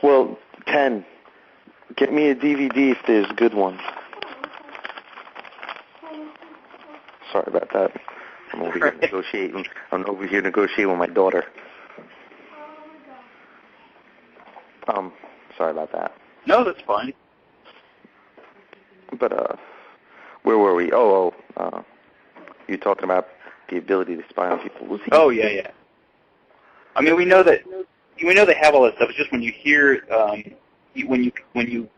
Well, Ken, get me a DVD if there's good ones. Sorry about that. I'm over here negotiating. I'm over here negotiating with my daughter. Sorry about that. No, that's fine. But, where were we? You're talking about the ability to spy on people. Oh, yeah. I mean, we know they have all that stuff. It's just when you hear, when you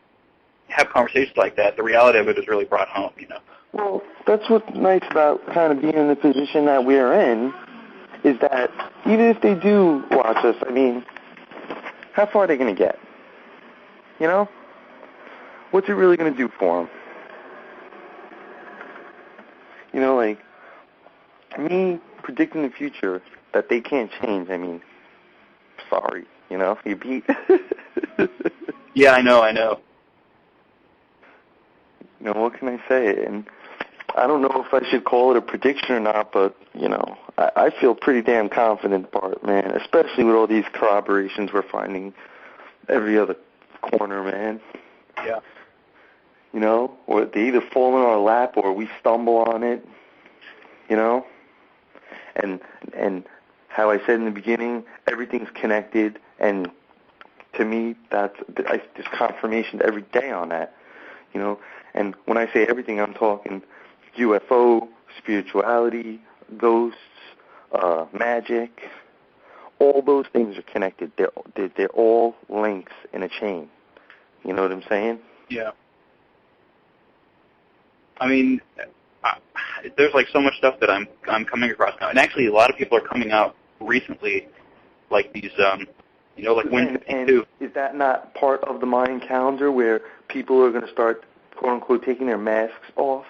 have conversations like that, the reality of it is really brought home, you know. Well, that's what's nice about kind of being in the position that we're in, is that even if they do watch us, I mean, how far are they going to get? You know? What's it really going to do for them? You know, like, me predicting the future that they can't change, I mean, sorry, you know, you beat. Yeah, I know. You know, what can I say? And I don't know if I should call it a prediction or not, but, you know, I feel pretty damn confident, Bart, man, especially with all these corroborations we're finding every other corner, man. Yeah. You know, or they either fall in our lap or we stumble on it, you know? And how I said in the beginning, everything's connected, and to me, there's confirmation every day on that, you know? And when I say everything, I'm talking UFO, spirituality, ghosts, magic. All those things are connected. They're all links in a chain. You know what I'm saying? Yeah. I mean, there's like so much stuff that I'm coming across now, and actually a lot of people are coming out recently, like these, you know, like Wednesday too. Is that not part of the Mayan calendar where people are going to start, quote unquote, taking their masks off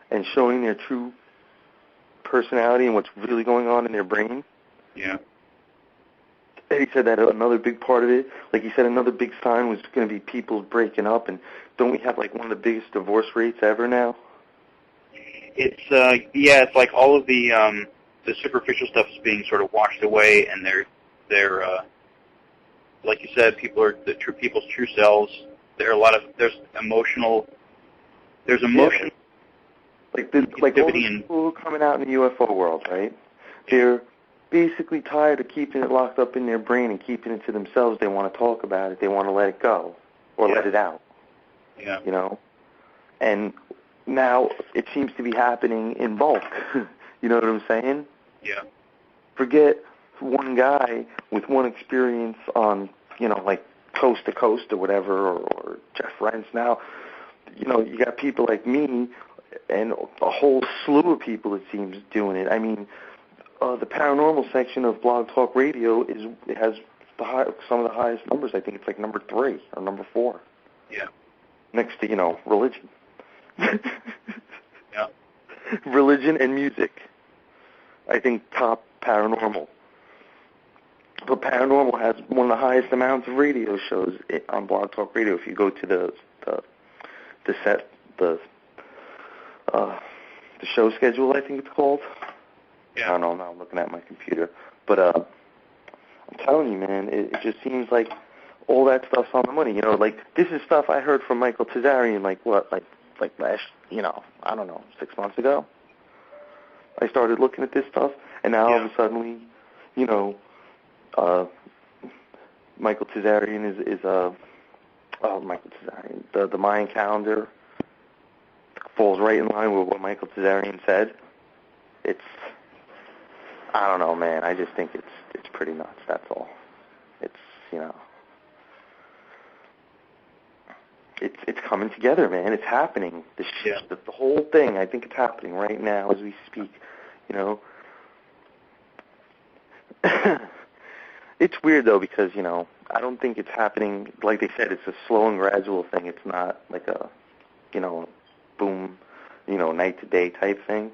and showing their true personality and what's really going on in their brain? Yeah. He said that another big part of it, like he said, another big sign was going to be people breaking up, and don't we have like one of the biggest divorce rates ever now? It's it's like all of the superficial stuff is being sort of washed away, and they're like you said, people's true selves. There's emotion. Yeah. Like all the people who are coming out in the UFO world, right? They're basically tired of keeping it locked up in their brain and keeping it to themselves. They want to talk about it. They want to let it go or let it out. Yeah. You know? And now it seems to be happening in bulk. You know what I'm saying? Yeah. Forget one guy with one experience on, you know, like Coast to Coast or whatever, or Jeff Rentz. Now, you know, you got people like me and a whole slew of people, it seems, doing it. I mean, the paranormal section of Blog Talk Radio has some of the highest numbers. I think it's like number 3 or number 4. Yeah. Next to, you know, religion. Yeah. Religion and music. I think top paranormal. But paranormal has one of the highest amounts of radio shows on Blog Talk Radio. If you go to the show schedule, I think it's called. Yeah. I don't know. Now I'm looking at my computer, but I'm telling you, man, it just seems like all that stuff's on the money. You know, like this is stuff I heard from Michael Tazarian, like last, you know, I don't know, 6 months ago. I started looking at this stuff, and now all of a sudden, you know, Michael Tazarian is Michael Tazarian. The Mayan calendar falls right in line with what Michael Tazarian said. I don't know, man. I just think it's pretty nuts. That's all. It's, you know, it's coming together, man. It's happening. The whole thing. I think it's happening right now as we speak. You know, it's weird though because, you know, I don't think it's happening. Like they said, it's a slow and gradual thing. It's not like a, you know, boom, you know, night to day type thing.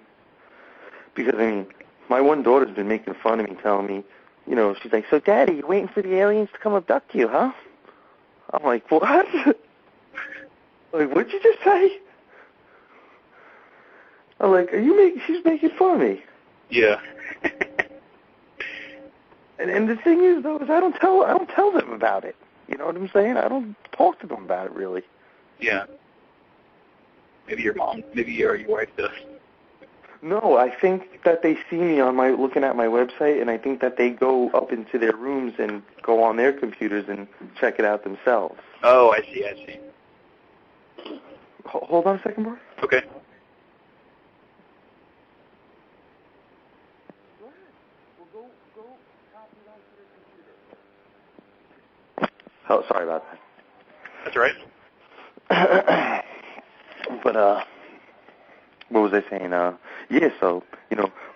Because I mean, my one daughter's been making fun of me, telling me, you know, she's like, "So, Daddy, you waiting for the aliens to come abduct you, huh?" I'm like, "What?" Like, what'd you just say? I'm like, she's making fun of me. Yeah. And the thing is, though, is I don't tell them about it. You know what I'm saying? I don't talk to them about it, really. Yeah. Maybe your mom, maybe your wife does. No, I think that they see me on looking at my website, and I think that they go up into their rooms and go on their computers and check it out themselves. Oh, I see. Hold on a second, bro. Okay. Oh, sorry about that. That's all right. But, what was I saying? Yeah, so,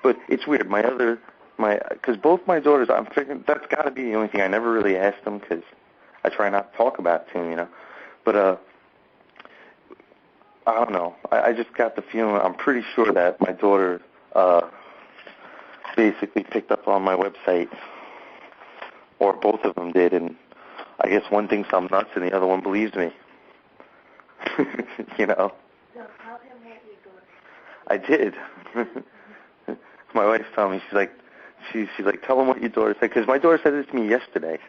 but it's weird. Because both my daughters, I'm figuring that's got to be the only thing. I never really asked them because I try not to talk about it to them, But, I don't know. I just got the feeling, I'm pretty sure that my daughter, basically picked up on my website, or both of them did, and I guess one thinks I'm nuts and the other one believes me. So tell him what you got. I did. My wife told me, she's like, tell him what your daughter said, because my daughter said this to me yesterday.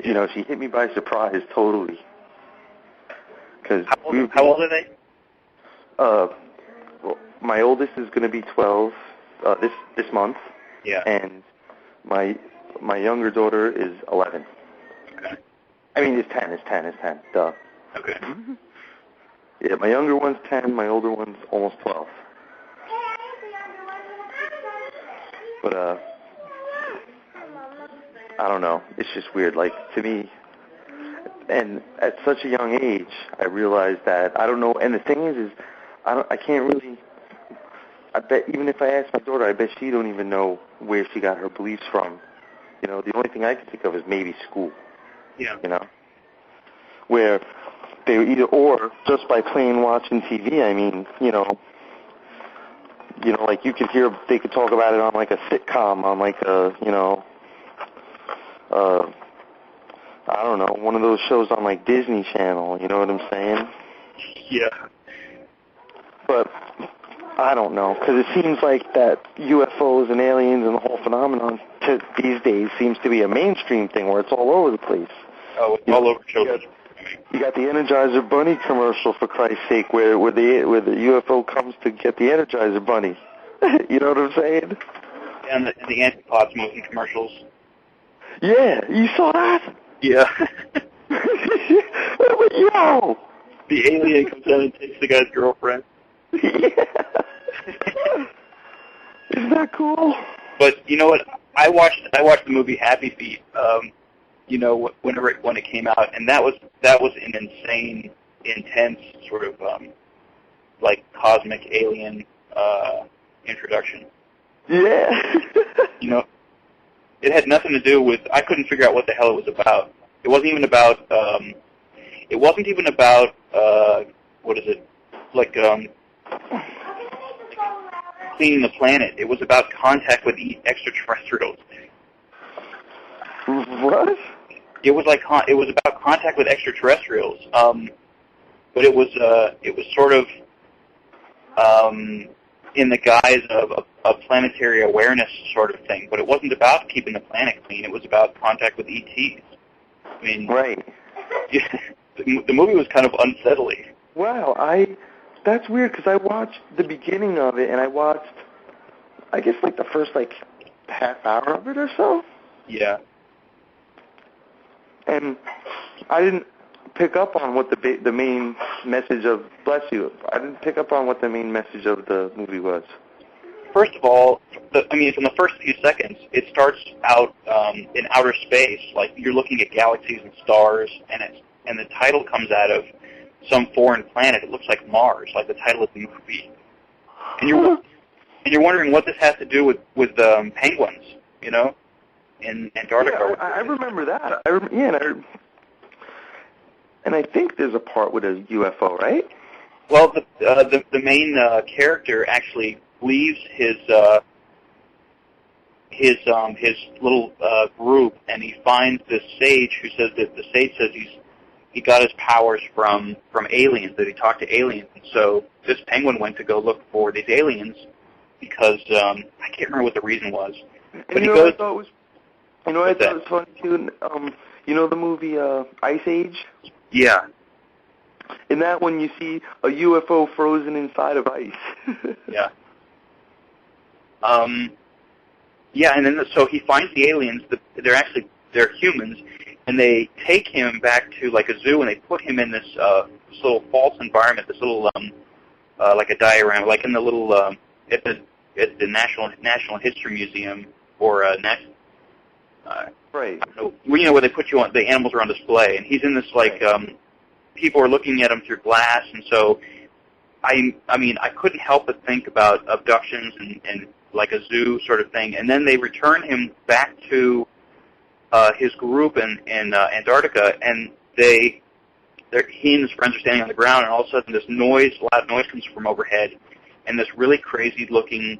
She hit me by surprise totally. Cause how old are they? Well, my oldest is going to be 12 this month. Yeah. And my younger daughter is 11. Okay. I mean, it's 10. Duh. Okay. Yeah, my younger one's 10. My older one's almost 12. But I don't know. It's just weird. Like, to me, and at such a young age, I realized that I don't know. And the thing is I can't really. I bet even if I asked my daughter, I bet she don't even know where she got her beliefs from. The only thing I can think of is maybe school. Yeah. Where they were either or just by plain watching TV. I mean, like you could hear they could talk about it on like a sitcom, on like a, I don't know, one of those shows on like Disney Channel. You know what I'm saying? Yeah. But I don't know, because it seems like that UFOs and aliens and the whole phenomenon these days seems to be a mainstream thing where it's all over the place. Oh, it's all over children. You got the Energizer Bunny commercial, for Christ's sake, where the UFO comes to get the Energizer Bunny. You know what I'm saying? And the Antipod smoking commercials. Yeah, you saw that? Yeah. Yo! The alien comes down and takes the guy's girlfriend. Yeah. Isn't that cool? But you know what? I watched the movie Happy Feet. When it came out, and that was an insane, intense sort of like cosmic alien introduction. Yeah. It had nothing to do with. I couldn't figure out what the hell it was about. It wasn't even about. What is it? Like cleaning the planet. It was about contact with the extraterrestrials. What? It was about contact with extraterrestrials. But it was sort of in the guise of a planetary awareness sort of thing. But it wasn't about keeping the planet clean. It was about contact with ETs. I mean, right. The movie was kind of unsettling. Wow, that's weird because I watched the beginning of it and I watched, I guess like the first half hour of it or so. Yeah. And I didn't pick up on what the main message of, bless you, I didn't pick up on what the main message of the movie was. First of all, from the first few seconds, it starts out in outer space, like you're looking at galaxies and stars, and the title comes out of some foreign planet. It looks like Mars, like the title of the movie. And you're wondering what this has to do with penguins, in Antarctica. Yeah, I remember that. And I think there's a part with a UFO, right? Well, the main character actually leaves his little group, and he finds this sage who says that the sage says he got his powers from aliens, that he talked to aliens. And so this penguin went to go look for these aliens because I can't remember what the reason was. But he goes. You know what I thought was funny too? You know the movie Ice Age? Yeah. In that one, you see a UFO frozen inside of ice. Yeah. Yeah, and then so he finds the aliens. They're humans, and they take him back to like a zoo, and they put him in this little false environment, this little like a diorama, like in the little at the National History Museum or right. You know where they put you on, the animals are on display, and he's in this like people are looking at him through glass, and so I mean I couldn't help but think about abductions and like a zoo sort of thing, and then they return him back to his group in Antarctica, and he and his friends are standing on the ground, and all of a sudden this loud noise comes from overhead, and this really crazy-looking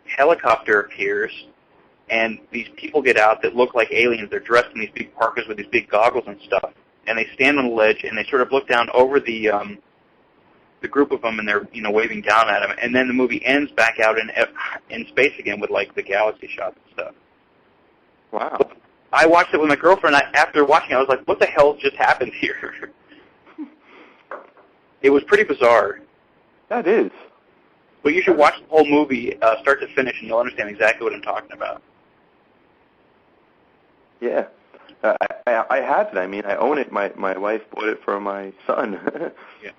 helicopter appears, and these people get out that look like aliens. They're dressed in these big parkas with these big goggles and stuff, and they stand on the ledge, and they sort of look down over the group of them, and they're waving down at him, and then the movie ends back out in space again with like the galaxy shots and stuff. Wow. I watched it with my girlfriend. After watching it, I was like, what the hell just happened here? It was pretty bizarre. That is. But you should watch the whole movie start to finish, and you'll understand exactly what I'm talking about. Yeah. I have it. I mean, I own it. My wife bought it for my son. Yeah.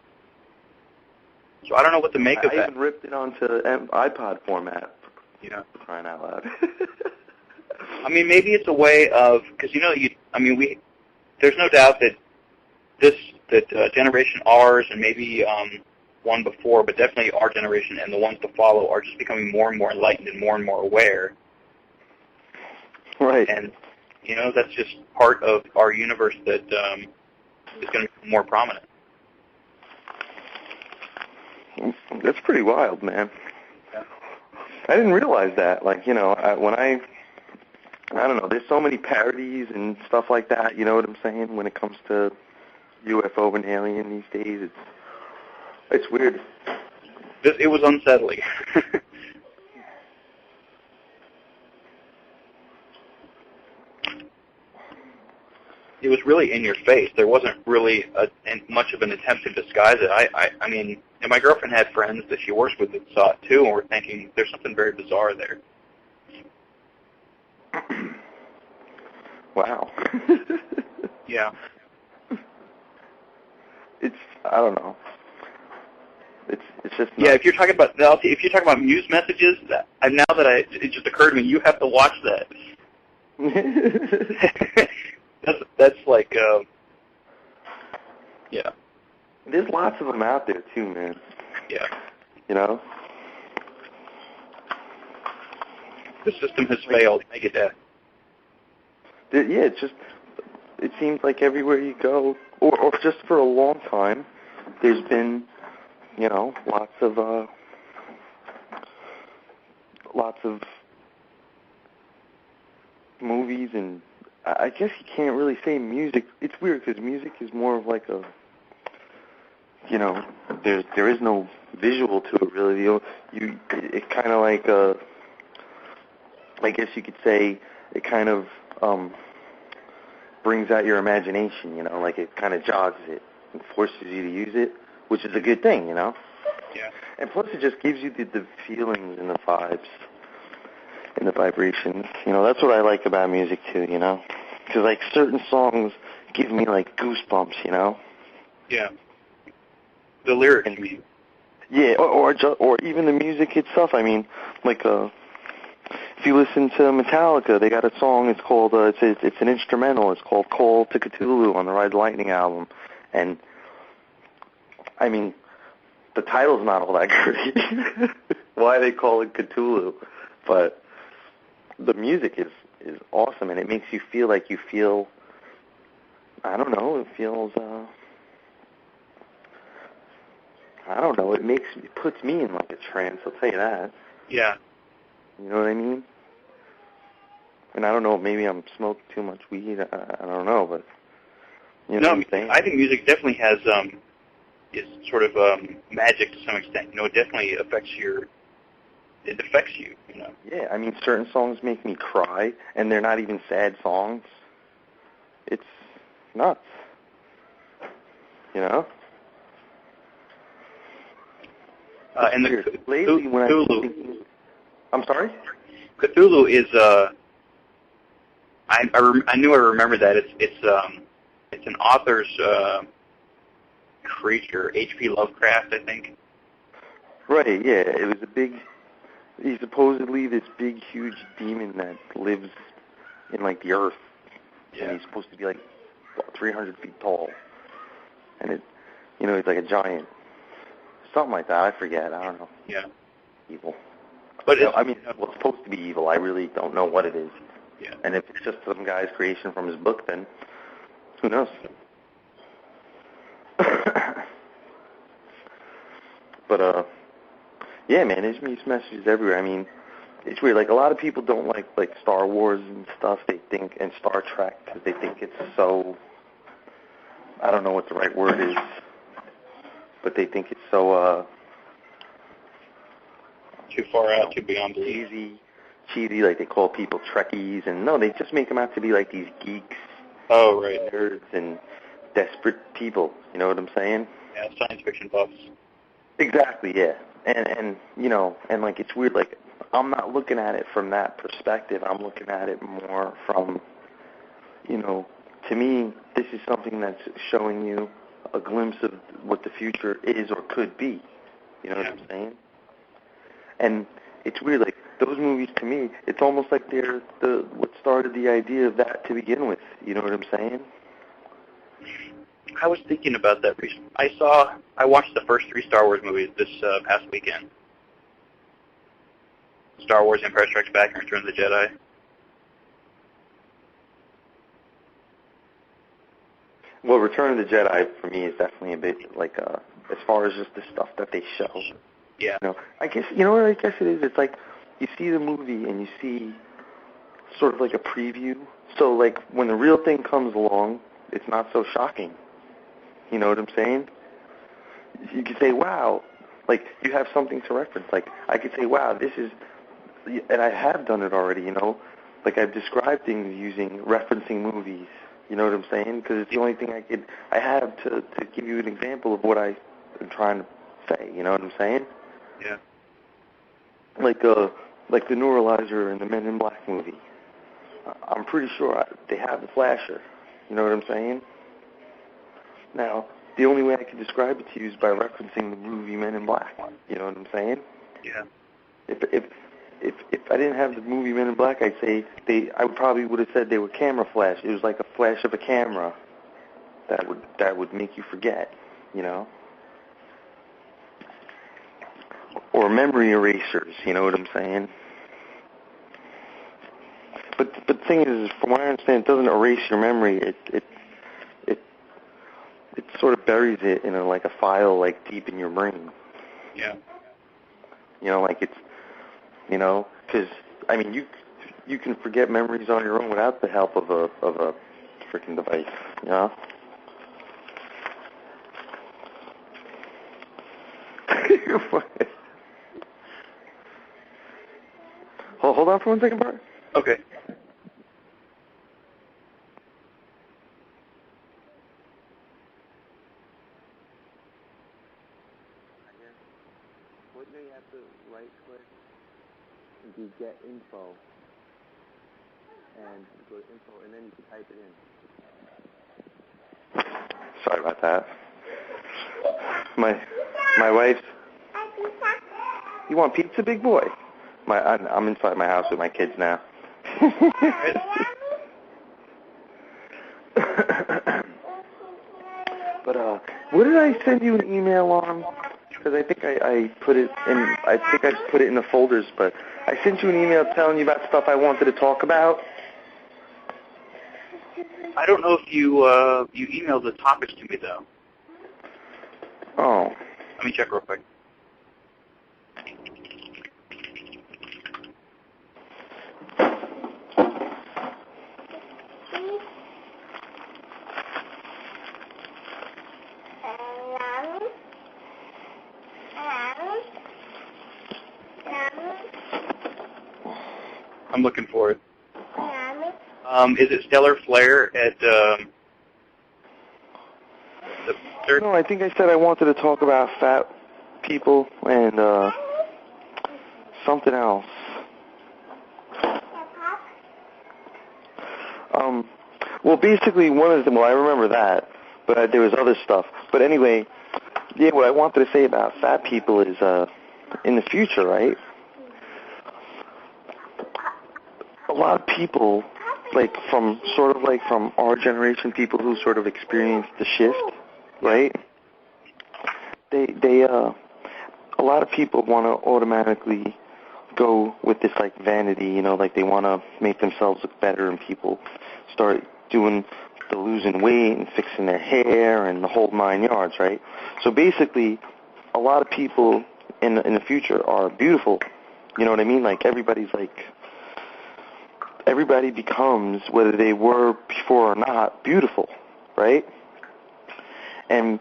So I don't know what to make of that. I even ripped it onto iPod format. Yeah. Crying out loud. I mean, maybe it's a way of, because there's no doubt that Generation R's and maybe one before, but definitely our generation and the ones to follow are just becoming more and more enlightened and more aware. Right. And that's just part of our universe that is going to be more prominent. That's pretty wild, man. Yeah. I didn't realize that. Like, I don't know, there's so many parodies and stuff like that, you know what I'm saying, when it comes to UFO and alien these days. It's weird. It was unsettling. It was really in your face. There wasn't really much of an attempt to disguise it. I mean, and my girlfriend had friends that she works with that saw it too, and were thinking there's something very bizarre there. Wow. Yeah. I don't know. It's just yeah. If you're talking about Muse messages, it just occurred to me, you have to watch that. that's like yeah. There's lots of them out there too, man. Yeah. The system has failed. Megadeth. Yeah, it seems like everywhere you go, or just for a long time, there's been, lots of movies, and I guess you can't really say music. It's weird because music is more of like a, there is no visual to it really. It kind of like I guess you could say it kind of brings out your imagination, like it kind of jogs it and forces you to use it, which is a good thing, Yeah. And plus it just gives you the feelings and the vibes and the vibrations. That's what I like about music too, Because like certain songs give me like goosebumps, Yeah. The lyrics. And, yeah, or even the music itself. I mean, like if you listen to Metallica, they got a song. It's called it's an instrumental. It's called "Call to Cthulhu" on the Ride the Lightning album, and I mean, the title's not all that great. Why they call it Cthulhu, but the music is awesome, and it makes you feel like you feel. I don't know. It feels. I don't know. It puts me in like a trance. I'll tell you that. Yeah. You know what I mean? And I don't know, maybe I'm smoking too much weed. I don't know, but what I'm saying? I think music definitely has is sort of magic to some extent. It definitely affects your it affects you, you know. Yeah, I mean, certain songs make me cry, and they're not even sad songs. It's nuts, you know? And the lately, when Cthulhu. I'm sorry? Cthulhu is I knew I remembered that it's an author's creature, H.P. Lovecraft, I think. Right, yeah. It was he's supposedly this big, huge demon that lives in, like, the earth. Yeah. And he's supposed to be, like, 300 feet tall. And he's like a giant. Something like that. I forget. I don't know. Yeah. Evil. But it's supposed to be evil. I really don't know what it is. Yeah. And if it's just some guy's creation from his book, then who knows? But, yeah, man, there's messages everywhere. I mean, it's weird. Like, a lot of people don't like Star Wars and stuff. They think, and Star Trek, because they think it's so, I don't know what the right word is, but they think it's so, too far out, too beyond belief. Cheesy, like they call people Trekkies, and no, they just make them out to be like these geeks. Oh, right. Nerds and desperate people, you know what I'm saying? Yeah, science fiction buffs. Exactly, yeah. And like, it's weird, like, I'm not looking at it from that perspective. I'm looking at it more from, to me, this is something that's showing you a glimpse of what the future is or could be. You know what I'm saying? And it's weird, like, those movies, to me, it's almost like they're what started the idea of that to begin with. You know what I'm saying? I was thinking about that recently. I watched the first 3 Star Wars movies this past weekend. Star Wars: Empire Strikes Back and Return of the Jedi. Well, Return of the Jedi, for me, is definitely a bit, like, as far as just the stuff that they show. Yeah. I guess, what I guess it is? It's like, you see the movie and you see sort of like a preview. So, like, when the real thing comes along, it's not so shocking. You know what I'm saying? You could say, wow, like, you have something to reference. Like, I could say, wow, this is, and I have done it already, like, I've described things referencing movies. You know what I'm saying? Because it's the only thing I have to give you an example of what I'm trying to say. You know what I'm saying? Yeah. Like the Neuralizer in the Men in Black movie. I'm pretty sure they have the flasher. You know what I'm saying? Now, the only way I can describe it to you is by referencing the movie Men in Black. You know what I'm saying? Yeah. If I didn't have the movie Men in Black, I'd say I probably would have said they were camera flash. It was like a flash of a camera that would make you forget, Or memory erasers, you know what I'm saying? But the thing is, from what I understand, it doesn't erase your memory. It sort of buries it in like a file, like deep in your brain. Yeah. Like it's, because I mean, you can forget memories on your own without the help of a freaking device, Hold on for 1 second, Bart. Okay. What you have to right click and do get info, and go to info, and then you can type it in. Sorry about that. My wife's. You want pizza, big boy? I'm inside my house with my kids now. But what did I send you an email on? Because I think I put it in. I think I just put it in the folders. But I sent you an email telling you about stuff I wanted to talk about. I don't know if you emailed the topics to me though. Oh. Let me check real quick. I'm looking for it. Is it stellar flare at the third? No, I think I said I wanted to talk about fat people and something else. Well, basically, one of them, well, I remember that, but there was other stuff. But anyway, yeah, what I wanted to say about fat people is, in the future, right, a lot of people, like, from our generation, people who sort of experienced the shift, right, a lot of people want to automatically go with this, like, vanity, you know, like they want to make themselves look better, and people start doing the losing weight and fixing their hair and the whole 9 yards, right? So basically, a lot of people in the future are beautiful. You know what I mean? Like, everybody becomes, whether they were before or not, beautiful, right? And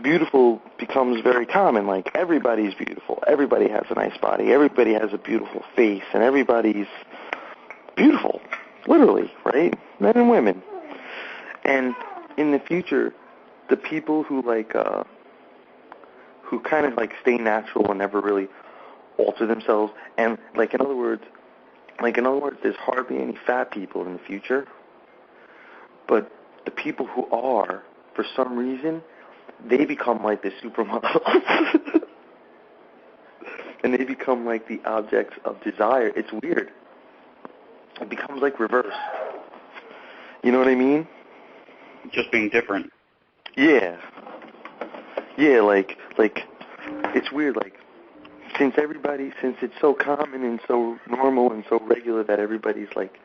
beautiful becomes very common. Like, everybody's beautiful. Everybody has a nice body. Everybody has a beautiful face, and everybody's beautiful, literally, right? Men and women. And in the future, the people who who kind of like stay natural and never really alter themselves, and in other words, there's hardly any fat people in the future. But the people who are, for some reason, they become like the supermodels. And they become like the objects of desire. It's weird. It becomes like reversed. You know what I mean? Just being different. Yeah. Yeah, like it's weird, like since it's so common and so normal and so regular that everybody's like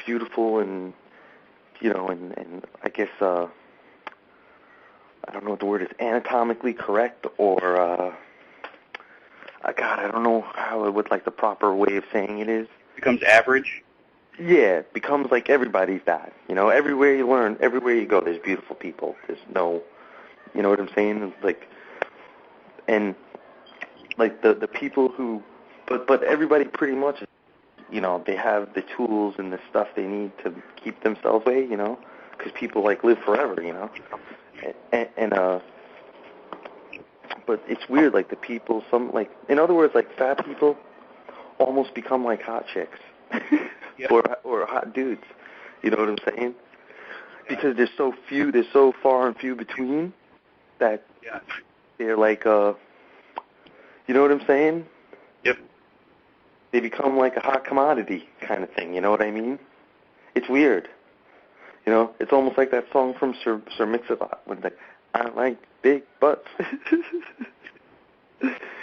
beautiful and, you know, and I guess I don't know what the word is, anatomically correct, or God, I don't know what like the proper way of saying it is. Becomes average? Yeah, it becomes like everybody's that. You know, everywhere you learn, everywhere you go, there's beautiful people. There's no, you know what I'm saying? Like, and like the people who, but everybody pretty much, you know, they have the tools and the stuff they need to keep themselves away, you know, because people like live forever, you know, and but it's weird, like the people, in other words, like fat people almost become like hot chicks. Yep. or hot dudes, you know what I'm saying? Because there's so few, there's so far and few between that they're like, you know what I'm saying? Yep. They become like a hot commodity kind of thing, you know what I mean? It's weird. You know, it's almost like that song from Sir Mix-a-Lot when it's like, I like big butts.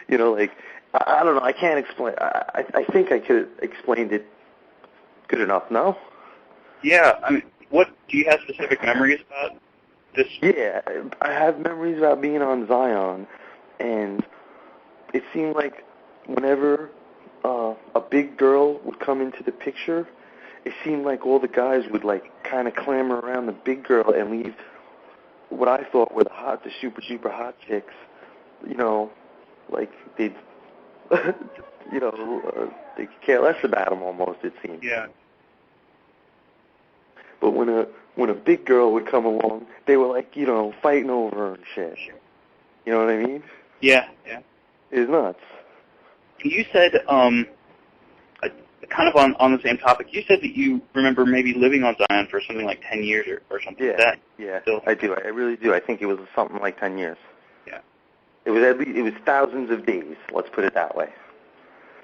You know, like, I don't know, I can't explain. I think I could have explained it good enough, no? Yeah, I mean, what, do you have specific memories about this? Yeah, I have memories about being on Zion, and it seemed like whenever a big girl would come into the picture, it seemed like all the guys would like kind of clamor around the big girl and leave what I thought were the super hot chicks, you know, like they'd, you know, they could care less about them almost, it seemed. Yeah. But when a big girl would come along, they were like, you know, fighting over her and shit. You know what I mean? Yeah, yeah. It's nuts. You said, kind of on the same topic, you said that you remember maybe living on Zion for something like 10 years or something like that. Yeah, So, I do. I really do. I think it was something like 10 years. Yeah. It was at least, it was thousands of days, let's put it that way.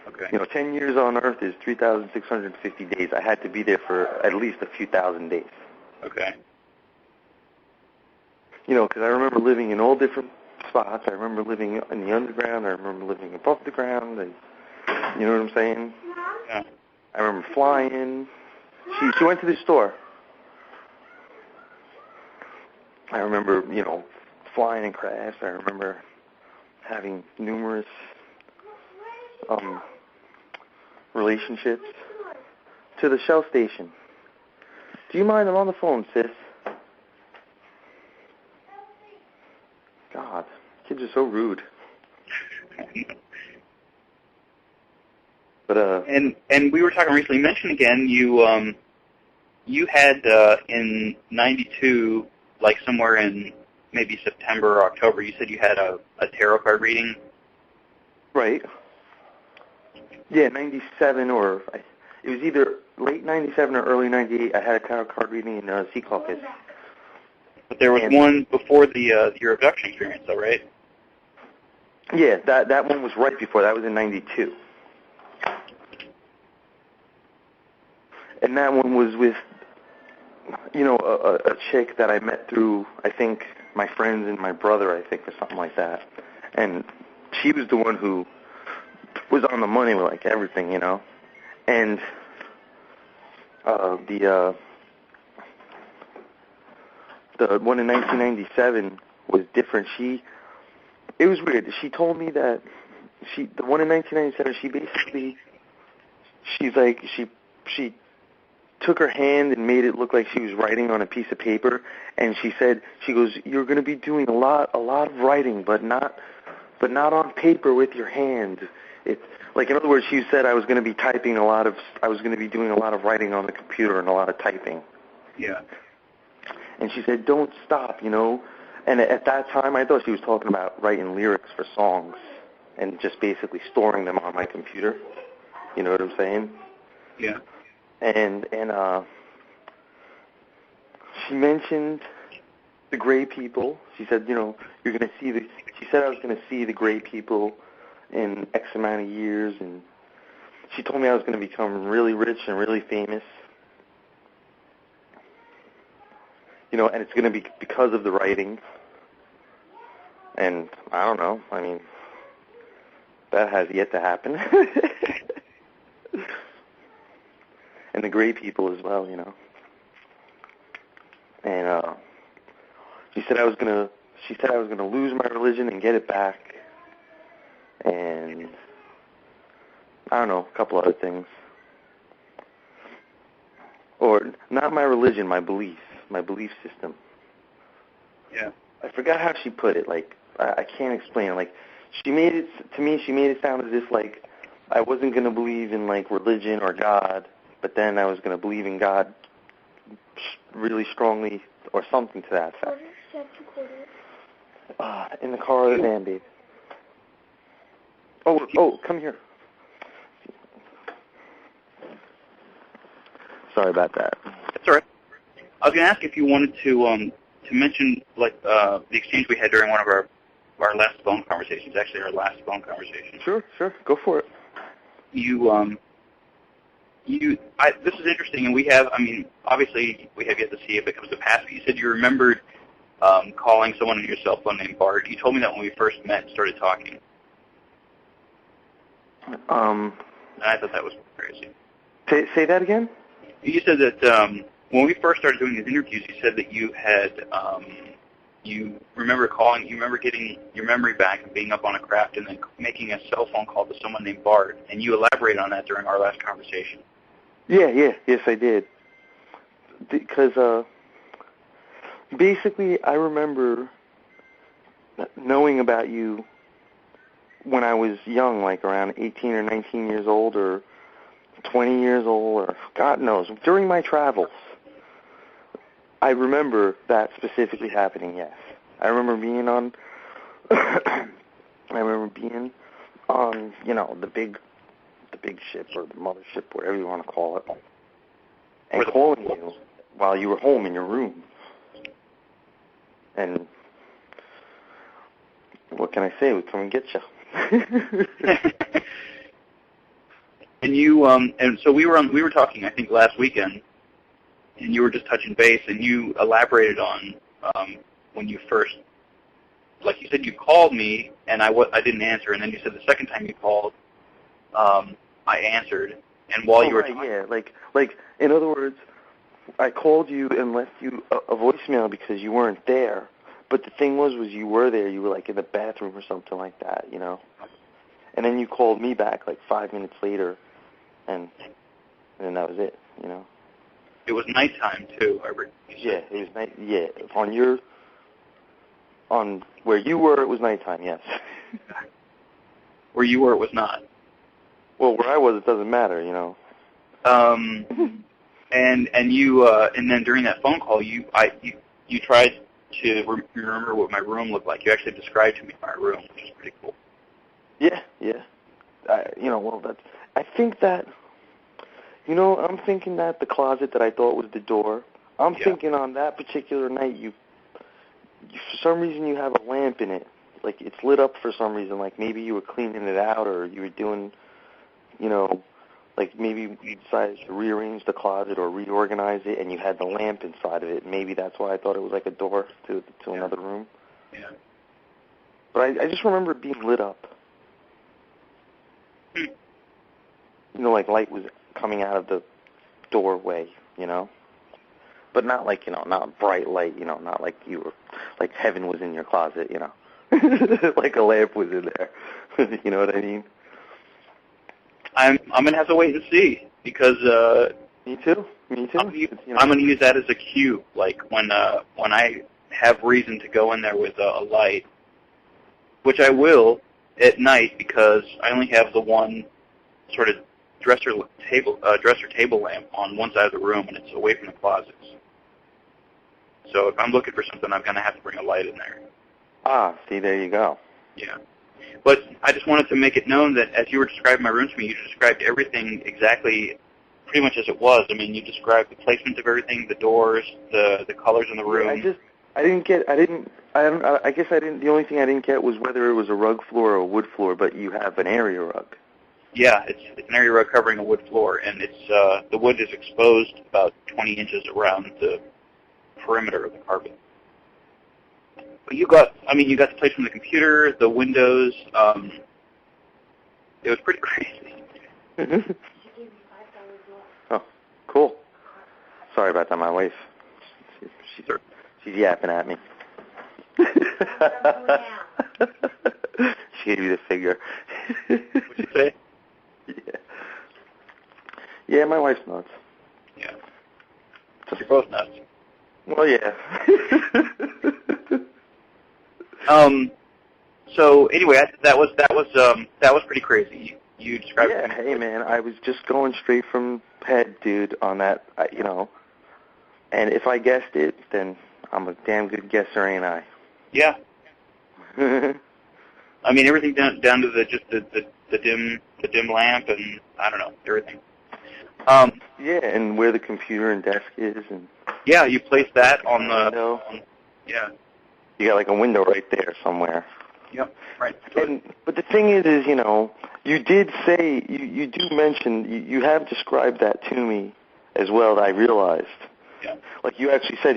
Okay. You know, 10 years on Earth is 3,650 days. I had to be there for at least a few thousand days. Okay. You know, because I remember living in all different spots. I remember living in the underground. I remember living above the ground. You know what I'm saying? Yeah. I remember flying. She went to the store. I remember, you know, flying in crafts. I remember having numerous relationships. To the Shell station. Do you mind? I'm on the phone, sis. God, kids are so rude. But and we were talking recently. Mention again, you had in '92, like somewhere in maybe September or October, you said you had a tarot card reading. Right. Yeah, 97 or it was either late 97 or early 98. I had a tarot card reading in Sea Caucus. But there was one before your abduction experience, though, right? Yeah, that one was right before. That was in 92. And that one was with, a chick that I met through, I think, my friends and my brother, I think, or something like that. And she was the one who was on the money with, like, everything, And the one in 1997 was different. It was weird. She told me that the one in 1997, she took her hand and made it look like she was writing on a piece of paper, and she goes, you're going to be doing a lot of writing, but not on paper with your hand. It's like, in other words, she said I was going to be doing a lot of writing on the computer and a lot of typing. Yeah. And she said, don't stop, And at that time, I thought she was talking about writing lyrics for songs and just basically storing them on my computer. You know what I'm saying? Yeah. And she mentioned the gray people. She said, you're going to see she said I was going to see the gray people in X amount of years, and she told me I was going to become really rich and really famous. And it's going to be because of the writing. And I don't know. I mean, that has yet to happen. And the gray people as well, And she said I was gonna lose my religion and get it back. And I don't know, a couple other things. Or not my religion, my belief system. Yeah. I forgot how she put it. Like, I can't explain it. Like, she made it sound as if, like, I wasn't going to believe in, like, religion or God, but then I was going to believe in God really strongly or something to that effect. In the car or the van, babe. Oh, come here. Sorry about that. That's all right. I was going to ask if you wanted to mention, like, the exchange we had during one of our last phone conversations, actually our last phone conversation. Sure. Go for it. This is interesting, and obviously we have yet to see if it comes to pass, but you said you remembered calling someone on your cell phone named Bart. You told me that when we first met and started talking. And I thought that was crazy. Say that again? You said that when we first started doing these interviews, you said that you had, you remember getting your memory back and being up on a craft and then making a cell phone call to someone named Bart, and you elaborated on that during our last conversation. Yes, I did. Because basically, I remember knowing about you when I was young, like around 18 or 19 years old, or 20 years old, or God knows, during my travels. I remember that specifically happening, yes. I remember being on, the big ship or the mothership, whatever you want to call it, and calling you while you were home in your room. And what can I say? We come and get you. And you, and so we were talking, I think, last weekend, and you were just touching base, and you elaborated on when you first, like you said, you called me, and I didn't answer, and then you said the second time you called, I answered, and while you were talking, yeah, like in other words, I called you and left you a voicemail because you weren't there, but the thing was you were there. You were like in the bathroom or something like that, and then you called me back like 5 minutes later, and then that was it, It was nighttime too. Yeah, it was night. Yeah, on where you were, it was nighttime. Yes. Where you were, it was not. Well, where I was, it doesn't matter, you know. And you and then during that phone call, you tried to remember what my room looked like. You actually described to me my room, which is pretty cool. Yeah, yeah. I think that, I'm thinking that the closet that I thought was the door, I'm thinking on that particular night, you, for some reason, you have a lamp in it. Like, it's lit up for some reason. Like, maybe you were cleaning it out, or you were doing, like maybe you decided to rearrange the closet or reorganize it, and you had the lamp inside of it. Maybe that's why I thought it was like a door to another room. Yeah. But I just remember it being lit up. Like light was coming out of the doorway, But not like, not bright light, not like you were, like heaven was in your closet, like a lamp was in there. You know what I mean? I'm gonna have to wait and see because Me too. I'm gonna use that as a cue, like when I have reason to go in there with a light, which I will at night because I only have the one sort of dresser table lamp on one side of the room, and it's away from the closets. So if I'm looking for something, I'm gonna have to bring a light in there. Ah, see, there you go. Yeah. But I just wanted to make it known that as you were describing my room to me, you described everything exactly, pretty much as it was. I mean, you described the placement of everything, the doors, the colors in the room. I guess I didn't, the only thing I didn't get was whether it was a rug floor or a wood floor, but you have an area rug. Yeah, it's an area rug covering a wood floor, and it's the wood is exposed about 20 inches around the perimeter of the carpet. But you got the place from the computer, the windows. It was pretty crazy. Oh, cool. Sorry about that, my wife. She's yapping at me. She gave you the figure. What'd you say? Yeah, my wife's nuts. Yeah. You're both nuts. Well, yeah. So anyway, that was pretty crazy. You described it. Yeah, hey man, I was just going straight from head, dude, on that, and if I guessed it, then I'm a damn good guesser, ain't I? Yeah. I mean, everything down to the dim lamp, and I don't know, everything. Yeah, and where the computer and desk is, and yeah, you place that on the window. Yeah. You got like a window right there somewhere. Yep, right. But the thing is, you did say, you do mention, you have described that to me as well, that I realized. Yeah. Like you actually said,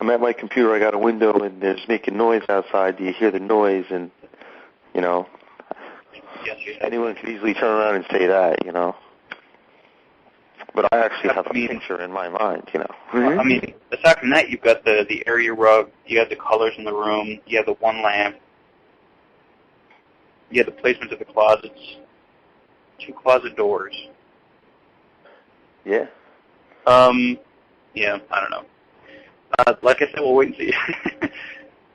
I'm at my computer, I got a window, and there's making noise outside. Do you hear the noise? And, yes, anyone could easily turn around and say that, But I actually have a picture in my mind, I mean, aside from that, you've got the area rug, you have the colors in the room, you have the one lamp, you have the placement of the closets, 2 closet doors. Yeah. Yeah, I don't know. Like I said, we'll wait and see.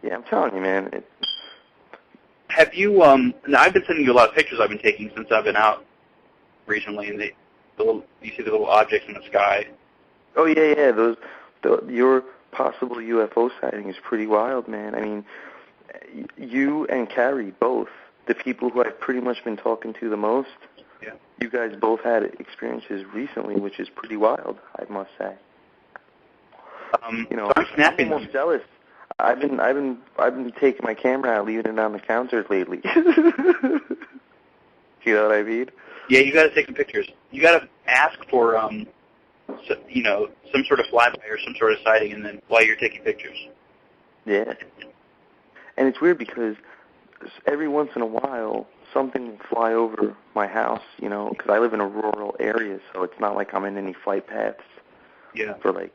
Yeah, I'm telling you, man. Have you, now I've been sending you a lot of pictures I've been taking since I've been out recently, and you see the little objects in the sky. Oh, yeah. Your possible UFO sighting is pretty wild, man. I mean, you and Carrie both, the people who I've pretty much been talking to the most, you guys both had experiences recently, which is pretty wild, I must say. So I'm snapping. I'm almost jealous. I've been taking my camera out, leaving it on the counter lately. You know what I mean? Yeah, you got to take some pictures. You got to ask for, some sort of flyby or some sort of sighting, and then while you're taking pictures. Yeah. And it's weird because every once in a while, something will fly over my house, because I live in a rural area, so it's not like I'm in any flight paths. Yeah. For like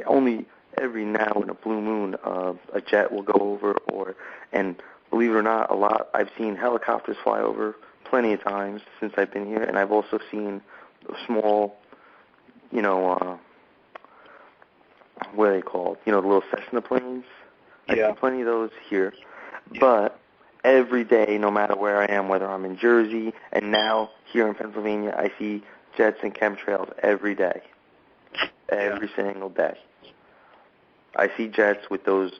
only every now and a blue moon, a jet will go over, and believe it or not, I've seen helicopters fly over plenty of times since I've been here, and I've also seen small, what are they called? The little Cessna planes. Yeah. I see plenty of those here. But every day, no matter where I am, whether I'm in Jersey, and now here in Pennsylvania, I see jets and chemtrails every day. Every single day. I see jets with those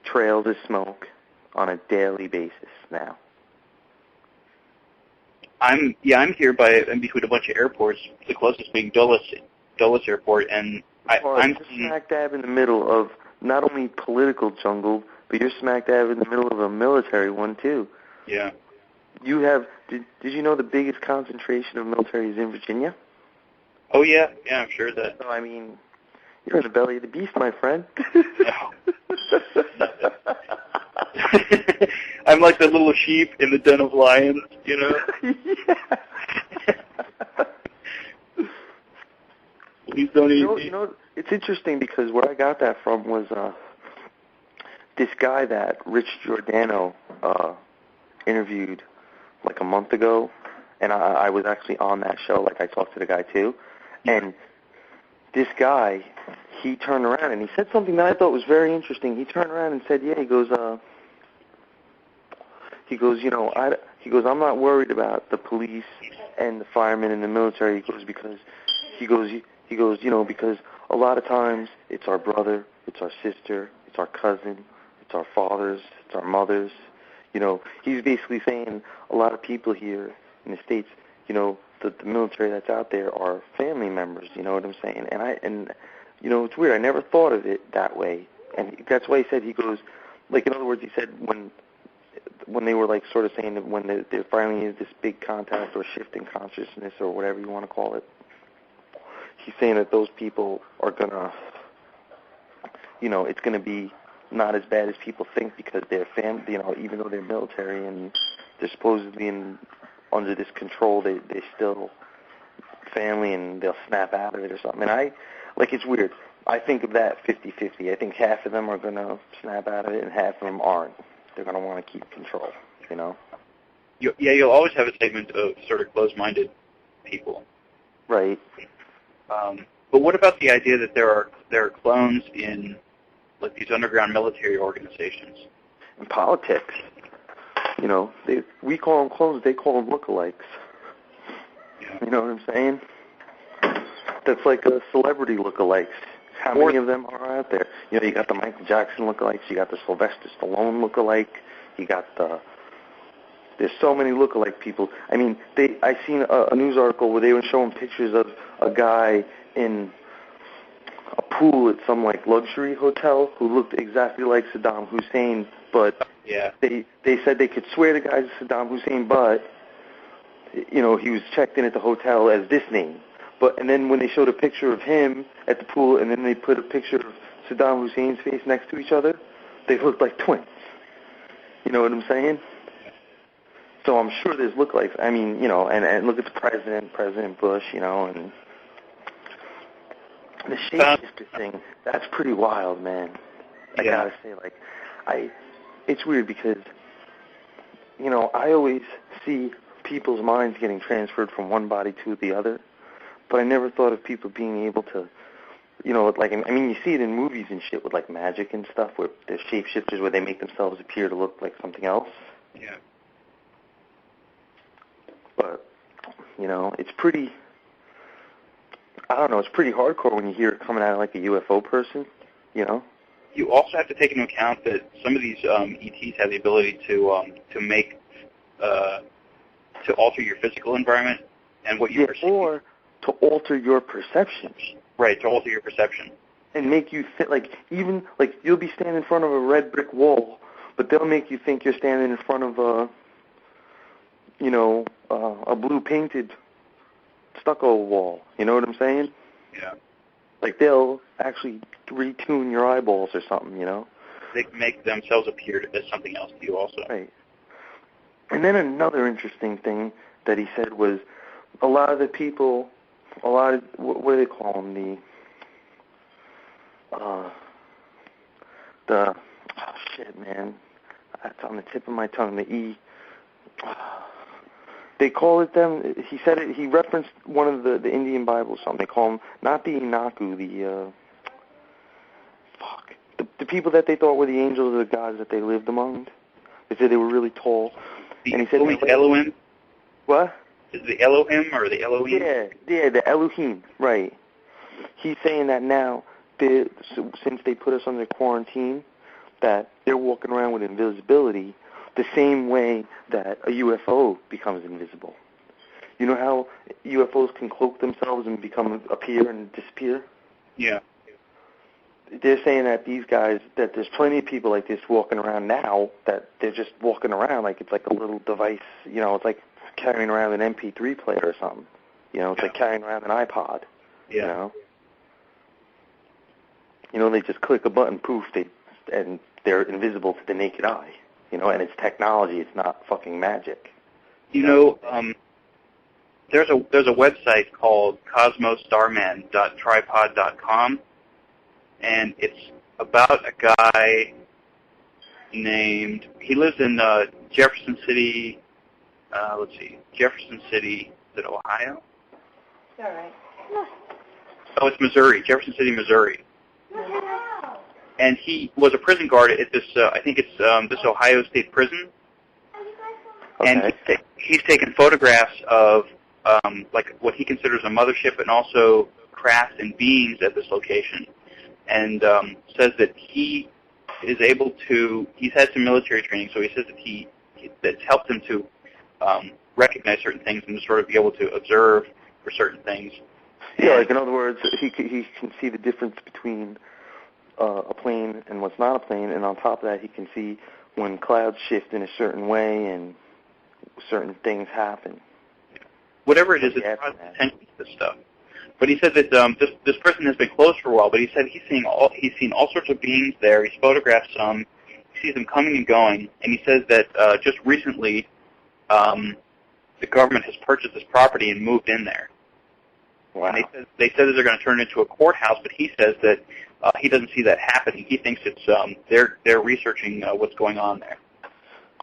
trails of smoke on a daily basis now. I'm here in between a bunch of airports, the closest being Dulles Airport, and I'm smack dab in the middle of not only political jungle, but you're smack dab in the middle of a military one too. Yeah. You have did you know the biggest concentration of military is in Virginia? Oh yeah, I'm sure that. So I mean, you're in the belly of the beast, my friend. I'm like the little sheep in the den of lions, you know? Yeah. Please don't eat me. You know, it's interesting because where I got that from was this guy that Rich Giordano interviewed like a month ago, and I was actually on that show. Like I talked to the guy too, and this guy, he turned around and he said something that I thought was very interesting. He turned around and said, "Yeah," he goes, I'm not worried about the police and the firemen and the military." He goes, because because a lot of times it's our brother, it's our sister, it's our cousin, it's our fathers, it's our mothers. You know, he's basically saying a lot of people here in the States, you know, the military that's out there are family members. You know what I'm saying? And you know, it's weird. I never thought of it that way. And that's why he said, he goes, like, in other words, he said when they were like sort of saying that when there finally is this big contact or shift in consciousness or whatever you want to call it, he's saying that those people are gonna, you know, it's gonna be not as bad as people think because they're family, you know, even though they're military and they're supposedly under this control, they're still family and they'll snap out of it or something. And it's weird. I think of that 50-50. I think half of them are gonna snap out of it and half of them aren't. They're gonna want to keep control, you know. You'll always have a segment of sort of closed-minded people. Right. But what about the idea that there are clones in like these underground military organizations? In politics, you know, we call them clones, they call them lookalikes. Yeah. You know what I'm saying? That's like a celebrity lookalikes. How many of them are out there? You know, you got the Michael Jackson lookalikes, you got the Sylvester Stallone lookalike, you got there's so many lookalike people. I mean, I seen a news article where they were showing pictures of a guy in a pool at some like luxury hotel who looked exactly like Saddam Hussein, but they said they could swear the guy's Saddam Hussein, but you know, he was checked in at the hotel as this name. And then when they showed a picture of him at the pool and then they put a picture of Saddam Hussein's face next to each other, they looked like twins. You know what I'm saying? So I'm sure there's lookalikes. I mean, you know, and look at the President Bush, you know, and the shapeshifter thing, that's pretty wild, man. I gotta say, it's weird because, you know, I always see people's minds getting transferred from one body to the other, but I never thought of people being able to, you know, like, I mean, you see it in movies and shit with, like, magic and stuff, where there's shapeshifters where they make themselves appear to look like something else. Yeah. But, you know, it's pretty, I don't know, it's pretty hardcore when you hear it coming out of, like, a UFO person, you know? You also have to take into account that some of these ETs have the ability to make, to alter your physical environment and what you perceive. Or to alter your perception. Right, to alter your perception. And make you think, like, even, like, you'll be standing in front of a red brick wall, but they'll make you think you're standing in front of a, you know, a blue painted stucco wall. You know what I'm saying? Yeah. Like, they'll actually retune your eyeballs or something, you know? They can make themselves appear as something else to you also. Right. And then another interesting thing that he said was a lot of the people, what do they call them? Oh shit, man. That's on the tip of my tongue, the E. They call it them, he said it, he referenced one of the Indian Bibles, something. They call them, not the Inaku, the people that they thought were the angels or the gods that they lived among. They said they were really tall. And he said Elohim? What? Is it the Elohim or the Elohim? Yeah, the Elohim, right. He's saying that now, since they put us under quarantine, that they're walking around with invisibility the same way that a UFO becomes invisible. You know how UFOs can cloak themselves and appear and disappear? Yeah. They're saying that these guys, that there's plenty of people like this walking around now, that they're just walking around like it's like a little device, it's like carrying around an MP3 player or something. It's like carrying around an iPod. Yeah. They just click a button, poof, and they're invisible to the naked eye. And it's technology, it's not fucking magic. There's a website called cosmostarman.tripod.com, and it's about a guy named, he lives in Jefferson City, Jefferson City, is it Ohio? All right. Oh, it's Missouri, Jefferson City, Missouri. And he was a prison guard at this, I think it's this Ohio State prison. Okay. And he's taken photographs of like what he considers a mothership and also craft and beings at this location. And says that he is able to, he's had some military training, so he says that that's helped him to recognize certain things and to sort of be able to observe for certain things. Yeah, like in other words, he can see the difference between a plane and what's not a plane, and on top of that, he can see when clouds shift in a certain way and certain things happen. Whatever it is, it's brought attention to this stuff. But he said that this person has been closed for a while, but he said he's seen all sorts of beings there. He's photographed some. He sees them coming and going, and he says that just recently the government has purchased this property and moved in there. Wow. And they said that they're going to turn it into a courthouse, but he says that he doesn't see that happening. He thinks it's they're researching what's going on there.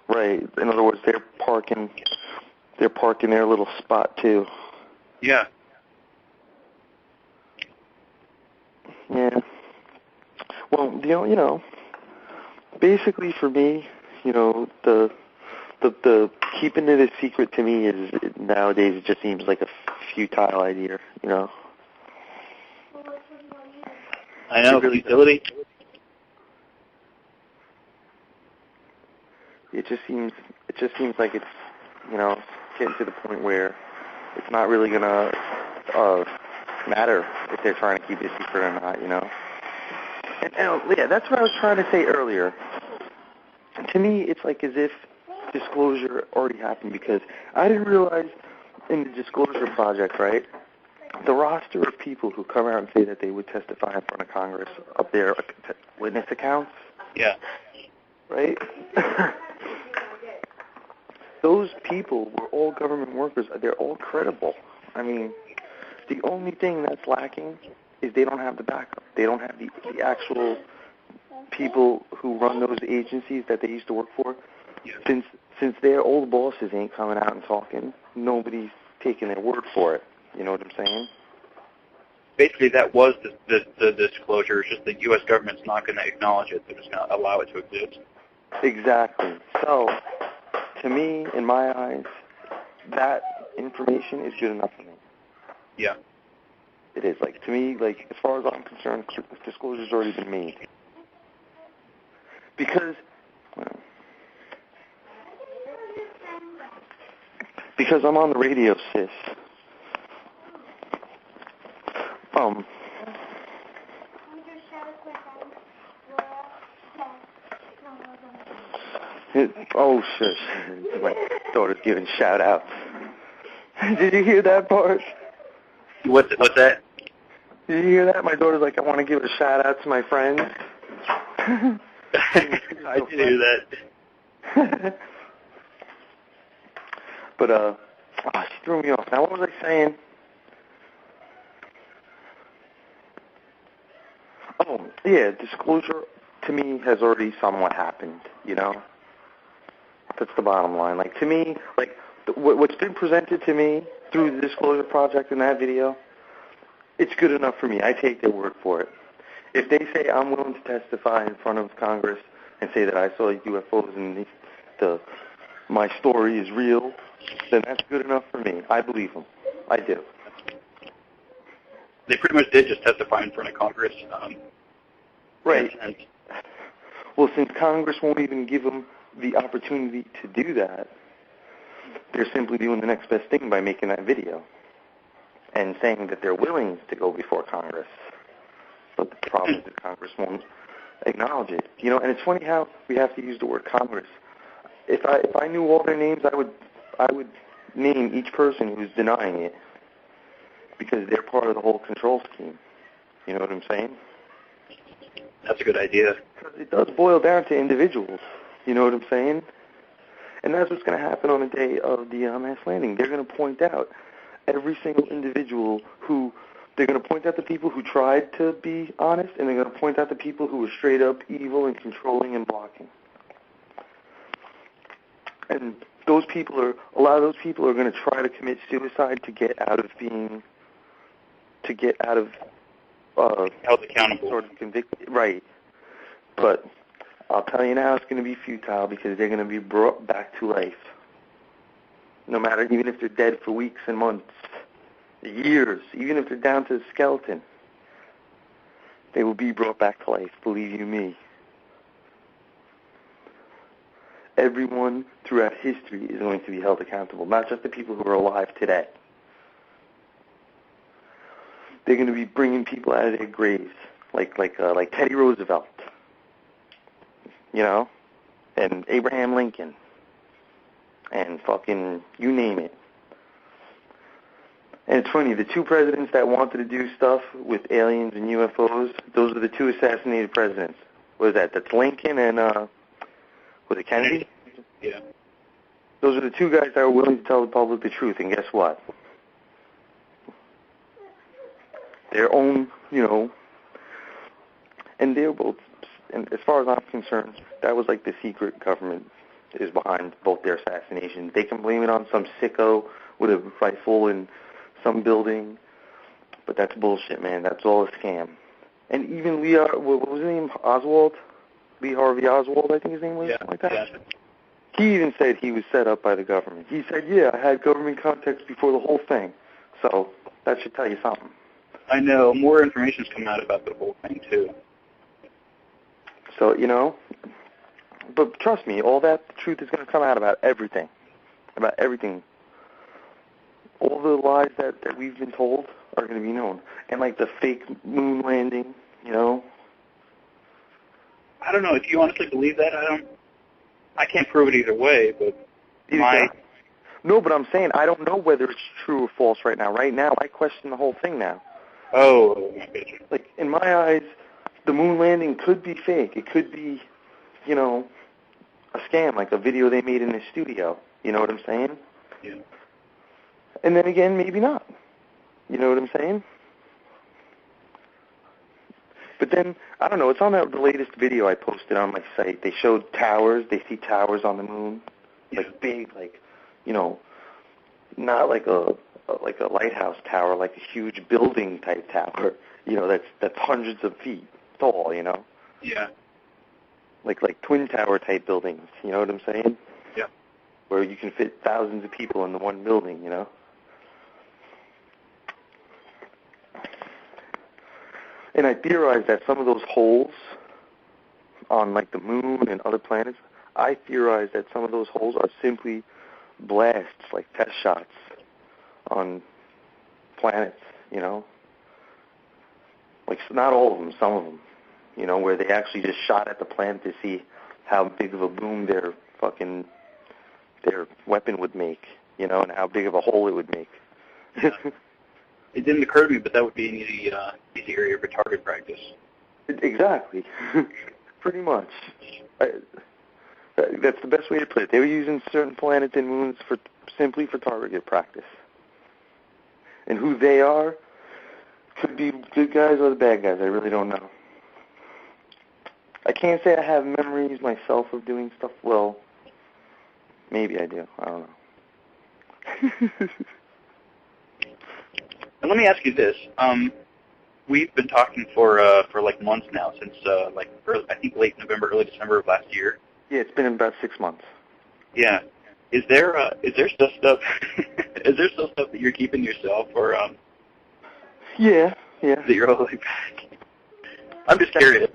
Right. In other words, they're parking their little spot too. Yeah. Yeah. Well, basically for me, the keeping it a secret to me is nowadays it just seems like a futile idea, I know, futility. It just seems like it's getting to the point where it's not really gonna matter if they're trying to keep it secret or not, And yeah, that's what I was trying to say earlier. To me, it's like as if disclosure already happened, because I didn't realize in the Disclosure Project, right, the roster of people who come out and say that they would testify in front of Congress of their witness accounts. Yeah. Right? Those people were all government workers. They're all credible. I mean, the only thing that's lacking is they don't have the backup. They don't have the actual people who run those agencies that they used to work for. Yeah. Since their old bosses ain't coming out and talking, nobody's taking their word for it. You know what I'm saying? Basically, that was the disclosure. It's just the U.S. government's not going to acknowledge it. They're just going to allow it to exist. Exactly. So, to me, in my eyes, that information is good enough for me. Yeah. It is. Like, to me, like, as far as I'm concerned, disclosure's already been made. Because I'm on the radio, sis. Oh, shush. My daughter's giving shout-outs. Did you hear that part? What's that? Did you hear that? My daughter's like, I want to give a shout-out to my friends. I did hear that. But, she threw me off. Now, what was I saying? Oh, yeah, disclosure to me has already somewhat happened, That's the bottom line. Like, to me, like, what's been presented to me through the Disclosure Project in that video, it's good enough for me. I take their word for it. If they say I'm willing to testify in front of Congress and say that I saw UFOs and my story is real, then that's good enough for me. I believe them. I do. They pretty much did just testify in front of Congress. Right. Well, since Congress won't even give them the opportunity to do that, they're simply doing the next best thing by making that video and saying that they're willing to go before Congress. But the problem is that Congress won't acknowledge it. You know, and it's funny how we have to use the word Congress. If I knew all their names, I would name each person who's denying it, because they're part of the whole control scheme. You know what I'm saying? That's a good idea. Because it does boil down to individuals. You know what I'm saying? And that's what's going to happen on the day of the mass landing. They're going to point out every single individual who... They're going to point out the people who tried to be honest, and they're going to point out the people who were straight up evil and controlling and blocking. And those people are... A lot of those people are going to try to commit suicide to get out of being... held accountable. Sort of convicted. Right. But I'll tell you now, it's going to be futile, because they're going to be brought back to life. No matter, even if they're dead for weeks and months, years, even if they're down to the skeleton, they will be brought back to life, believe you me. Everyone throughout history is going to be held accountable, not just the people who are alive today. They're going to be bringing people out of their graves, like Teddy Roosevelt, you know, and Abraham Lincoln, and fucking you name it. And it's funny, the two presidents that wanted to do stuff with aliens and UFOs, those are the two assassinated presidents. What is that? That's Lincoln and was it Kennedy? Yeah. Those are the two guys that are willing to tell the public the truth, and guess what? Their own, you know, and they're both, and as far as I'm concerned, that was like the secret government is behind both their assassinations. They can blame it on some sicko with a rifle in some building, but that's bullshit, man. That's all a scam. And even what was his name? Oswald? Lee Harvey Oswald, I think his name was, something like that. Yeah. He even said he was set up by the government. He said, yeah, I had government contacts before the whole thing. So that should tell you something. I know. More information's come out about the whole thing, too. So, you know, but trust me, all that truth is going to come out about everything. About everything. All the lies that we've been told are going to be known. And like the fake moon landing, you know. I don't know. If you honestly believe that, I can't prove it either way, but No, but I'm saying I don't know whether it's true or false right now. Right now, I question the whole thing now. Oh, like, in my eyes, the moon landing could be fake. It could be, you know, a scam, like a video they made in the studio. You know what I'm saying? Yeah. And then again, maybe not. You know what I'm saying? But then, I don't know, it's on the latest video I posted on my site. They showed towers. They see towers on the moon. Like big, like, you know, not like a lighthouse tower, like a huge building type tower, you know, that's hundreds of feet tall, you know? Yeah. Like twin tower type buildings, you know what I'm saying? Yeah. Where you can fit thousands of people in the one building, you know? And I theorize that some of those holes on like the moon and other planets, I theorize that some of those holes are simply blasts, like test shots on planets, you know? Like, not all of them, some of them, you know, where they actually just shot at the planet to see how big of a boom their weapon would make, you know, and how big of a hole it would make. Yeah. It didn't occur to me, but that would be an easy area for target practice. Exactly. Pretty much. That's the best way to put it. They were using certain planets and moons simply for target practice. And who they are could be good guys or the bad guys. I really don't know. I can't say I have memories myself of doing stuff. Well, maybe I do. I don't know. And let me ask you this. We've been talking for like months now, since I think late November, early December of last year. Yeah, it's been about 6 months. Yeah. Is there still stuff? Is there still stuff that you're keeping yourself, or Yeah. that you're holding back? I'm just curious.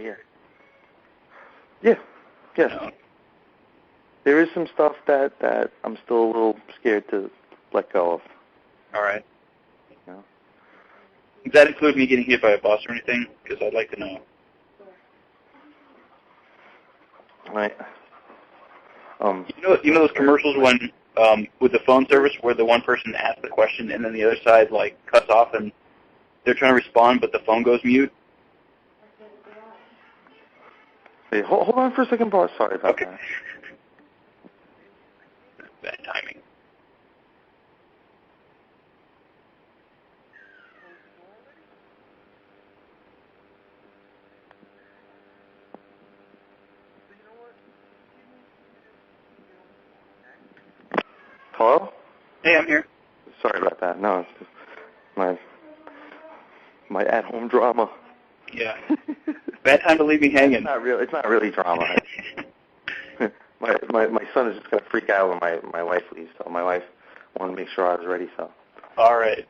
Yeah. You know? There is some stuff that I'm still a little scared to let go of. All right. You know? Does that include me getting hit by a bus or anything? Because I'd like to know. Right. You know those commercials when with the phone service where the one person asks the question and then the other side like cuts off and they're trying to respond but the phone goes mute? Hey, hold on for a second, boss. Sorry about that. Bad timing. Hello? Hey, I'm here. Sorry about that. No, it's just my at-home drama. Yeah. Bad time to leave me hanging. It's not really drama. my son is just gonna freak out when my wife leaves. So my wife wanted to make sure I was ready. So. All right.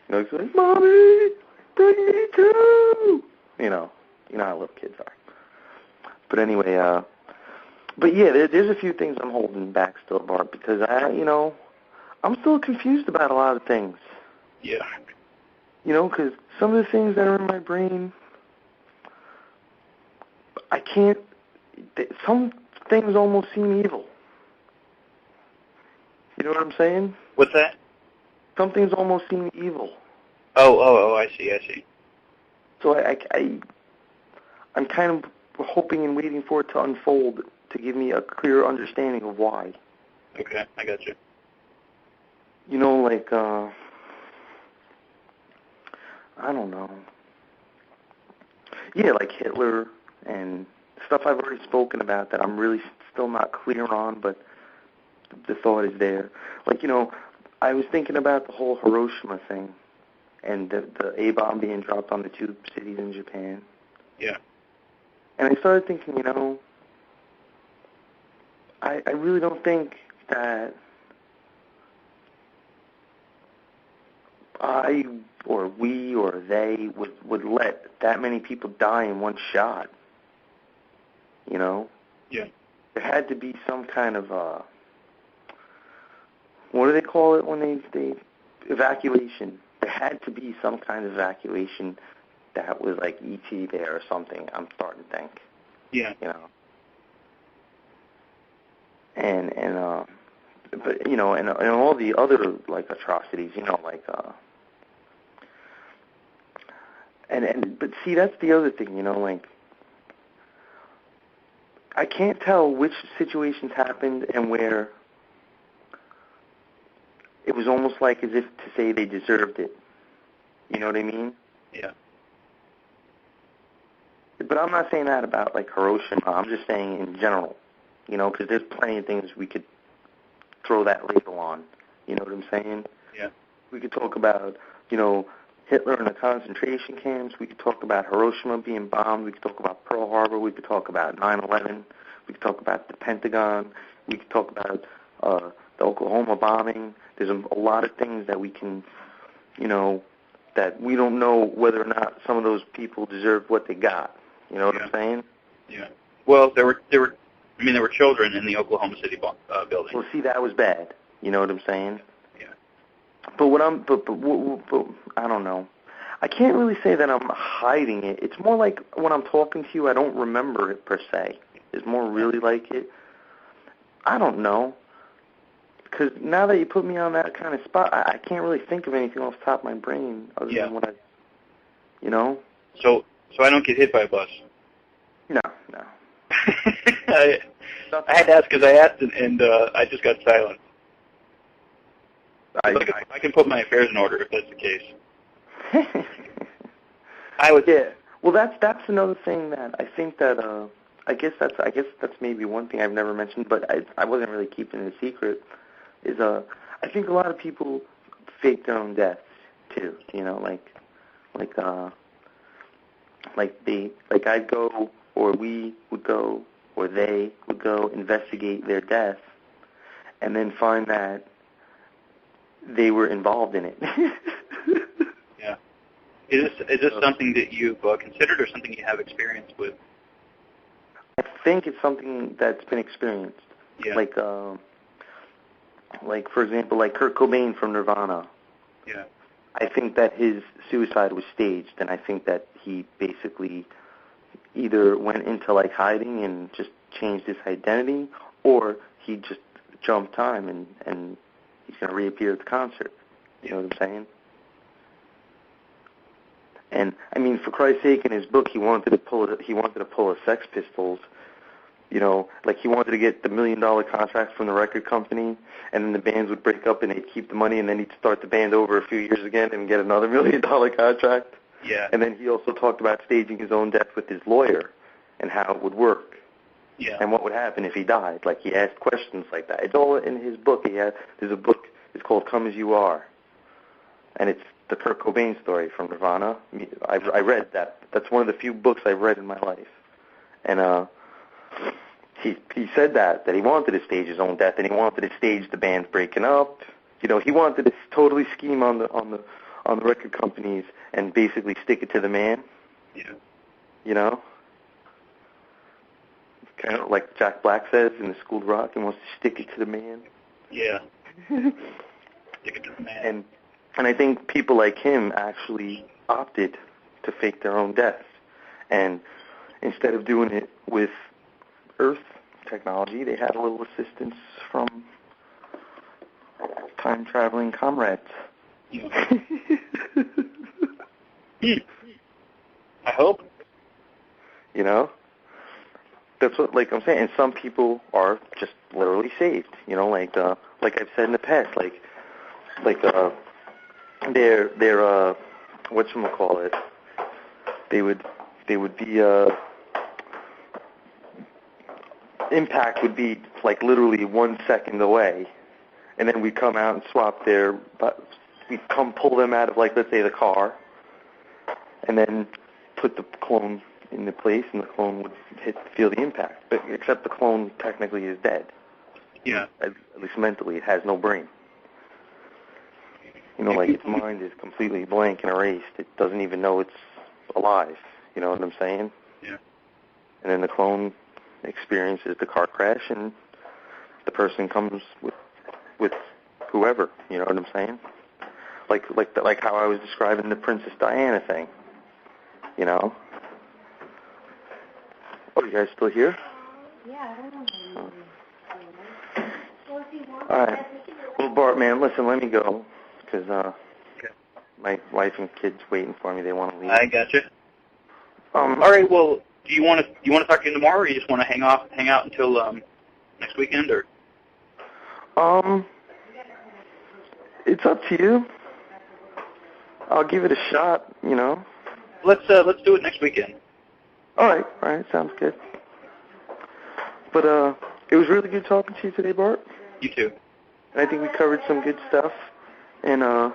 He's like, "Mommy, bring me too." You know how little kids are. But anyway, but yeah, there's a few things I'm holding back still, Bart, because I'm still confused about a lot of things. Yeah. Because some of the things that are in my brain, I can't. Some things almost seem evil. You know what I'm saying? What's that? Some things almost seem evil. Oh, I see. So I'm kind of hoping and waiting for it to unfold to give me a clear understanding of why. Okay, I got you. I don't know. Yeah, like Hitler and stuff I've already spoken about that I'm really still not clear on, but the thought is there. I was thinking about the whole Hiroshima thing and the A-bomb being dropped on the 2 cities in Japan. Yeah. And I started thinking, I really don't think that I or we or they would let that many people die in one shot. Yeah. There had to be some kind of what do they call it when they evacuation? There had to be some kind of evacuation that was like E.T. there or something. I'm starting to think. Yeah. And but and all the other like atrocities, but see, that's the other thing, I can't tell which situations happened and where it was almost like as if to say they deserved it. You know what I mean? Yeah. But I'm not saying that about like Hiroshima. I'm just saying in general, because there's plenty of things we could throw that label on. You know what I'm saying? Yeah. We could talk about, Hitler in the concentration camps. We could talk about Hiroshima being bombed. We could talk about Pearl Harbor. We could talk about 9/11. We could talk about the Pentagon. We could talk about the Oklahoma bombing. There's a lot of things that we can, that we don't know whether or not some of those people deserved what they got. You know what I'm saying? Yeah. Well, there were children in the Oklahoma City building. Well, see, that was bad. You know what I'm saying? Yeah. But I don't know. I can't really say that I'm hiding it. It's more like when I'm talking to you, I don't remember it per se. It's more really like it. I don't know. Because now that you put me on that kind of spot, I can't really think of anything off the top of my brain other than what So I don't get hit by a bus. No. I had to ask because I asked and I just got silent. I can put my affairs in order if that's the case. Yeah. Well, that's another thing that I think that I guess that's maybe one thing I've never mentioned, but I wasn't really keeping it a secret. Is I think a lot of people fake their own deaths too. I'd go or we would go or they would go investigate their death and then find that they were involved in it. Yeah. Is this something that you've considered or something you have experience with? I think it's something that's been experienced. Yeah. Like for example, like Kurt Cobain from Nirvana. Yeah. I think that his suicide was staged, and I think that he basically either went into like hiding and just changed his identity, or he just jumped time and he's going to reappear at the concert. You know what I'm saying? And I mean, for Christ's sake, in his book, he wanted to pull a Sex Pistols. You know, like he wanted to get the $1 million contract from the record company, and then the bands would break up and they'd keep the money, and then he'd start the band over a few years again and get another $1 million contract. Yeah. And then he also talked about staging his own death with his lawyer and how it would work. Yeah. And what would happen if he died. Like, he asked questions like that. It's all in his book. There's a book, it's called Come As You Are. And it's the Kurt Cobain story from Nirvana. I read that. That's one of the few books I've read in my life. And he said that he wanted to stage his own death, and he wanted to stage the band breaking up. You know, he wanted to totally scheme on the record companies and basically stick it to the man. Yeah. You know? Kind of like Jack Black says in the School of Rock, he wants to stick it to the man. Yeah. Stick it to the man. And I think people like him actually opted to fake their own deaths. And instead of doing it with Earth technology, they had a little assistance from time-traveling comrades. Yeah. I hope. You know? That's what, like I'm saying, and some people are just literally saved. You know, like I've said in the past, they're whatchamacallit, they would be impact would be like literally 1 second away, and then we'd come out and swap we'd come pull them out of, like, let's say the car, and then put the clone in the place, and the clone would feel the impact. But except the clone technically is dead. Yeah. At least mentally, it has no brain. You know, like its mind is completely blank and erased. It doesn't even know it's alive. You know what I'm saying? Yeah. And then the clone experiences the car crash, and the person comes with whoever. You know what I'm saying? Like how I was describing the Princess Diana thing. You know? Oh, you guys still here? Yeah, I don't know. Oh. All right. Well, Bart, man, listen, let me go, because my wife and kids waiting for me. They want to leave. I gotcha. All right. Well, do you want to talk to you tomorrow, or you just want to hang out until next weekend, or? It's up to you. I'll give it a shot. You know. Let's do it next weekend. All right, sounds good. But it was really good talking to you today, Bart. You too. And I think we covered some good stuff, and I'm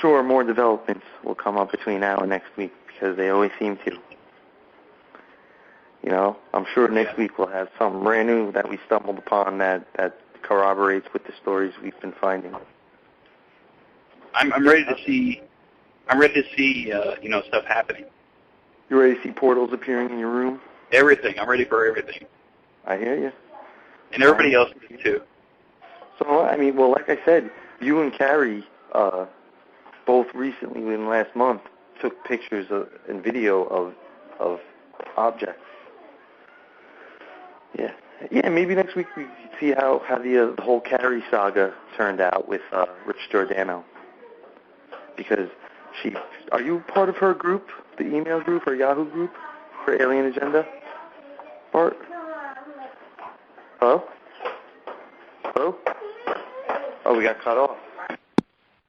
sure more developments will come up between now and next week, because they always seem to. You know, I'm sure next week we'll have something brand new that we stumbled upon that corroborates with the stories we've been finding. I'm ready to see. I'm ready to see stuff happening. You ready to see portals appearing in your room? Everything. I'm ready for everything. I hear you. And everybody else is too. So, I mean, well, like I said, you and Carrie, both recently within last month, took pictures and video of objects. Yeah, maybe next week we can see how the whole Carrie saga turned out with Rich Giordano. Because are you part of her group, the email group or Yahoo group for Alien Agenda? Bart? Hello? Hello? Oh, we got cut off.